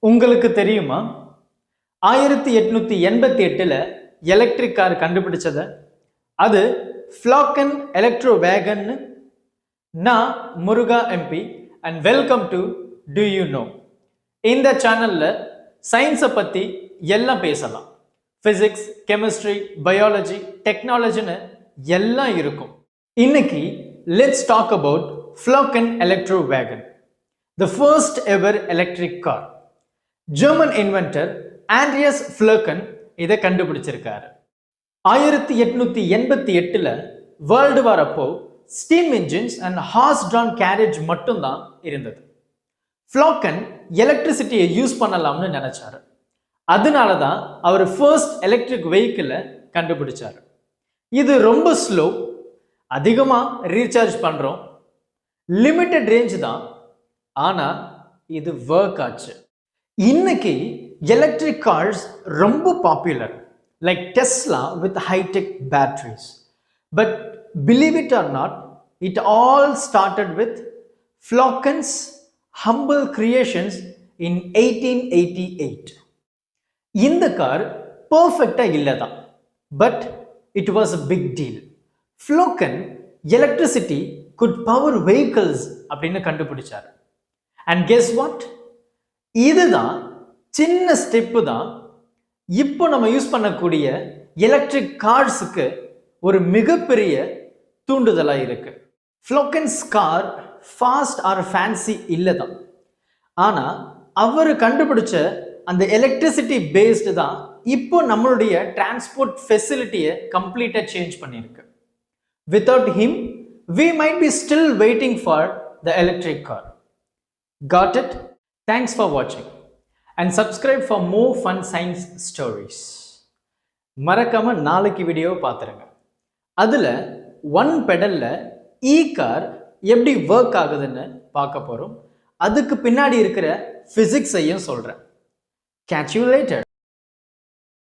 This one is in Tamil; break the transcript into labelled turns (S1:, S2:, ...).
S1: உங்களுக்கு தெரியுமா 1888ல எலக்ட்ரிக் கார் கண்டுபிடிச்சது அது ஃப்ளாக்கன் எலக்ட்ரோ வேகன். நான் Muruga MP and welcome to do you know. இந்த சேனல்ல சயின்ஸை பத்தி எல்லாம் பேசலாம். பிசிக்ஸ், கெமிஸ்ட்ரி, பயாலஜி, டெக்னாலஜின்னு எல்லாம் இருக்கும். இன்னைக்கு let's talk about Flocken Elektrowagen, the first ever electric car. German inventor Andreas Flocken இதை கண்டுபிடிச்சிருக்காரு. 1888ல வேர்ல்டு வார் அப்போ steam engines and horse drawn carriage மட்டும்தான் இருந்தது. ஃப்ளோக்கன் எலக்ட்ரிசிட்டியை யூஸ் பண்ணலாம்னு நினைச்சாரு. அதனால தான் அவர் ஃபர்ஸ்ட் எலக்ட்ரிக் வெஹிக்கிளை கண்டுபிடிச்சாரு. இது ரொம்ப ஸ்லோ, அதிகமாக ரீசார்ஜ் பண்ணுறோம், லிமிட்டட் ரேஞ்ச் தான், ஆனால் இது ஒர்க் ஆச்சு. இன்னைக்கு எலக்ட்ரிக் கார்ஸ் ரொம்ப popular, like Tesla with high tech batteries. But believe it or not, it all started with Flocken's humble creations in 1888. இந்த கார் பர்ஃபெக்டா இல்லை தான், but it was a big deal. Flocken electricity could power vehicles அப்படின்னு கண்டுபிடிச்சார். அண்ட் கெஸ் வாட், இதுதான் சின்ன ஸ்டெப்பு தான் இப்போ நம்ம யூஸ் பண்ணக்கூடிய எலக்ட்ரிக் கார்ஸுக்கு ஒரு மிகப்பெரிய தூண்டுதலாக இருக்கு. ஃப்ளோக்கன்ஸ் கார் ஃபாஸ்ட் ஆர் ஃபேன்சி இல்லை தான், ஆனால் அவர் கண்டுபிடிச்ச அந்த எலக்ட்ரிசிட்டி பேஸ்டு தான் இப்போ நம்மளுடைய டிரான்ஸ்போர்ட் ஃபெசிலிட்டியை கம்ப்ளீட்டாக சேஞ்ச் பண்ணியிருக்கு. Without him we might be still waiting for the electric car. Got it? Thanks for watching and subscribe for more fun science stories. மறக்காம நாளைக்கு வீடியோ பார்த்துருங்க. அதில் 1 பெடல்ல இ கார் எப்படி ஒர்க் ஆகுதுன்னு பார்க்க போகிறோம். அதுக்கு பின்னாடி இருக்கிற ஃபிசிக்ஸையும் சொல்கிறேன். Catch you later.